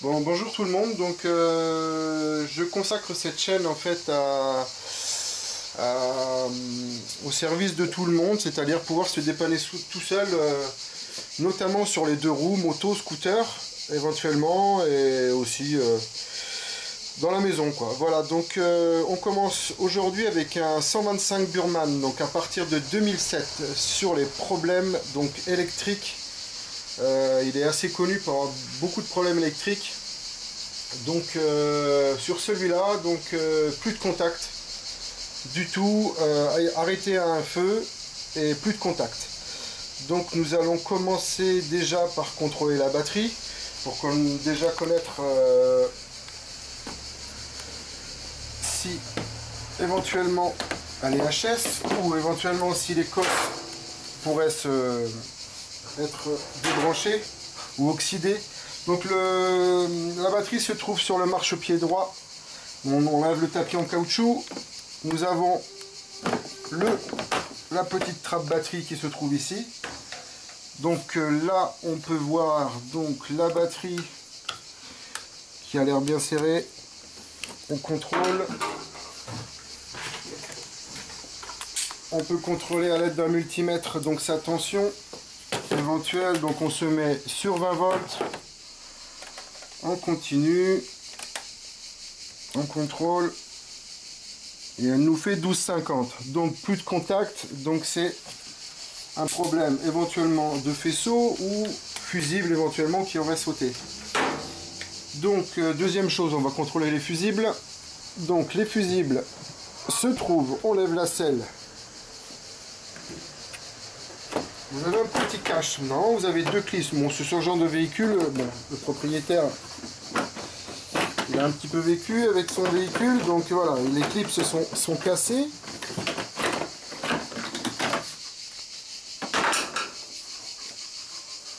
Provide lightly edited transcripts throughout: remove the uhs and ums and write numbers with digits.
Bon, bonjour tout le monde. Donc je consacre cette chaîne en fait au service de tout le monde, c'est-à-dire pouvoir se dépanner tout seul, notamment sur les deux roues, moto, scooter éventuellement, et aussi dans la maison quoi. Voilà, donc on commence aujourd'hui avec un 125 Burman, donc à partir de 2007, sur les problèmes donc électriques. Il est assez connu pour avoir beaucoup de problèmes électriques. Donc sur celui-là, donc plus de contact du tout, arrêté à un feu et plus de contact. Donc nous allons commencer déjà par contrôler la batterie pour déjà connaître si éventuellement elle est HS ou éventuellement si les coques pourraient être débranchées ou oxydées. Donc la batterie se trouve sur le marchepied droit. On enlève le tapis en caoutchouc. Nous avons la petite trappe batterie qui se trouve ici. Donc là on peut voir donc la batterie qui a l'air bien serrée. On contrôle. On peut contrôler à l'aide d'un multimètre donc sa tension éventuelle. Donc on se met sur 20 volts. On continue, on contrôle et elle nous fait 12,50. Donc plus de contact, donc c'est un problème éventuellement de faisceau ou fusible éventuellement qui aurait sauté. Donc deuxième chose, on va contrôler les fusibles. Donc les fusibles se trouvent, on lève la selle. Vous avez un petit cache, non, vous avez deux clips. Bon, ce genre de véhicule, bon, le propriétaire, il a un petit peu vécu avec son véhicule, donc voilà, les clips sont cassés.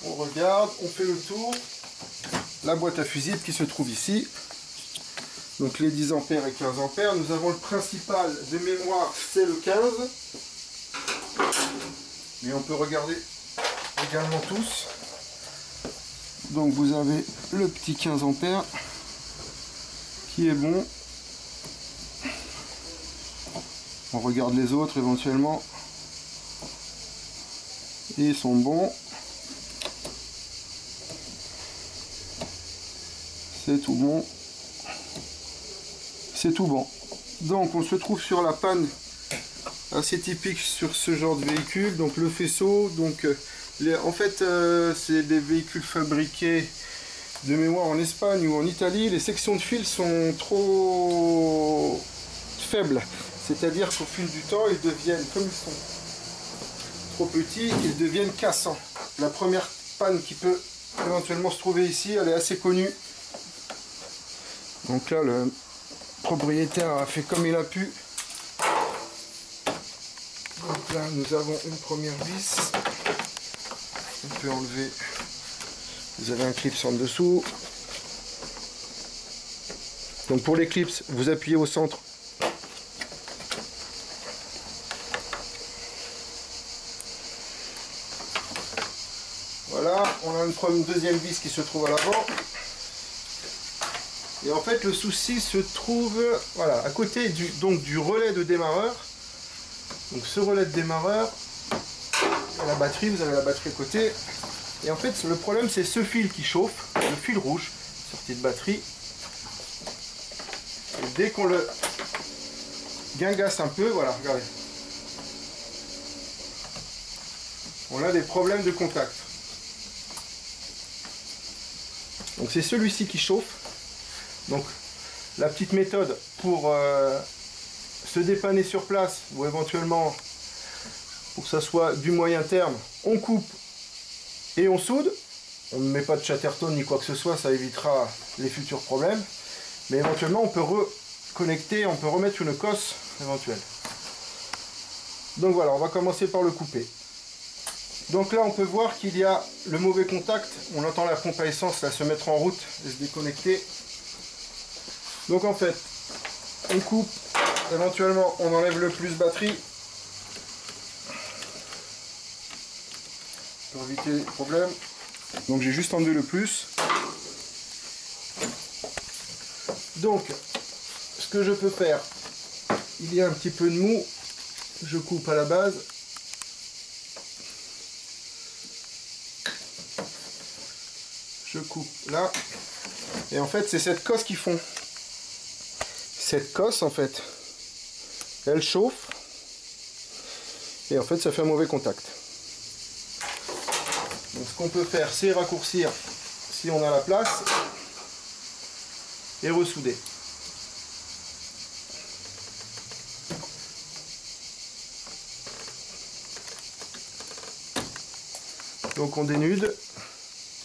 On regarde, on fait le tour. La boîte à fusibles qui se trouve ici. Donc les 10 ampères et 15 ampères. Nous avons le principal de mémoire, c'est le 15. Mais on peut regarder également tous. Donc vous avez le petit 15 ampères qui est bon. On regarde les autres éventuellement. Et ils sont bons. C'est tout bon. C'est tout bon. Donc on se trouve sur la panne assez typique sur ce genre de véhicule, donc le faisceau, donc en fait c'est des véhicules fabriqués de mémoire en Espagne ou en Italie. Les sections de fil sont trop faibles, c'est-à-dire qu'au fil du temps ils deviennent, comme ils sont trop petits, ils deviennent cassants. La première panne qui peut éventuellement se trouver ici, elle est assez connue. Donc là le propriétaire a fait comme il a pu. Donc là nous avons une première vis. On peut enlever. Vous avez un clip en dessous. Donc pour les clips, vous appuyez au centre. Voilà, on a une deuxième vis qui se trouve à l'avant. Et en fait le souci se trouve voilà, à côté du relais de démarreur. Donc ce relais de démarreur, la batterie, vous avez la batterie à côté. Et en fait le problème c'est ce fil qui chauffe, le fil rouge, sortie de batterie. Et dès qu'on le guingasse un peu, voilà, regardez. On a des problèmes de contact. Donc c'est celui-ci qui chauffe. Donc la petite méthode pour se dépanner sur place ou éventuellement pour que ça soit du moyen terme, on coupe et on soude. On ne met pas de chatterton ni quoi que ce soit, ça évitera les futurs problèmes. Mais éventuellement on peut reconnecter, on peut remettre une cosse éventuelle. Donc voilà, on va commencer par le couper. Donc là on peut voir qu'il y a le mauvais contact, on entend la pompe à essence là, se mettre en route et se déconnecter. Donc en fait, on coupe, éventuellement on enlève le plus batterie pour éviter les problèmes. Donc j'ai juste enlevé le plus. Donc, ce que je peux faire, il y a un petit peu de mou, je coupe à la base. Je coupe là. Et en fait, c'est cette cosse qu'ils font. Cette cosse, en fait, elle chauffe. Et en fait, ça fait un mauvais contact. Donc, ce qu'on peut faire, c'est raccourcir si on a la place. Et ressouder. Donc, on dénude.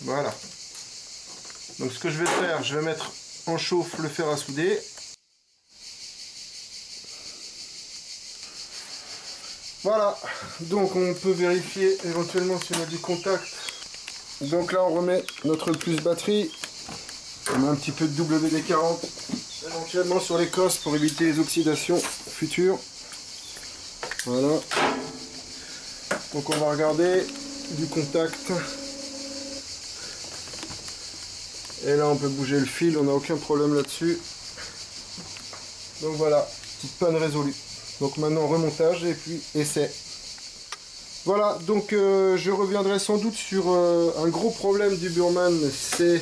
Voilà. Donc ce que je vais faire, je vais mettre en chauffe le fer à souder. Voilà, donc on peut vérifier éventuellement si on a du contact. Donc là on remet notre plus batterie. On met un petit peu de WD-40 éventuellement sur les cosses pour éviter les oxydations futures. Voilà. Donc on va regarder du contact. Et là on peut bouger le fil, on n'a aucun problème là-dessus. Donc voilà, petite panne résolue. Donc maintenant remontage et puis essai. Voilà, donc je reviendrai sans doute sur un gros problème du Burman. C'est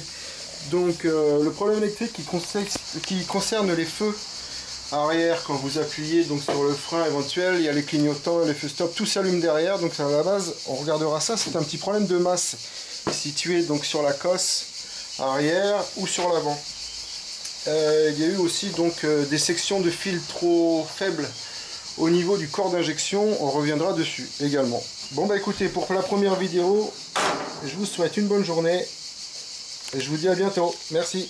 donc le problème électrique qui concerne les feux arrière. Quand vous appuyez donc sur le frein éventuel, il y a les clignotants, les feux stop, tout s'allume derrière. Donc à la base, on regardera ça, c'est un petit problème de masse situé donc sur la cosse arrière ou sur l'avant. Il y a eu aussi donc des sections de fil trop faibles au niveau du corps d'injection, on reviendra dessus également. Bon bah écoutez, pour la première vidéo, je vous souhaite une bonne journée et je vous dis à bientôt. Merci.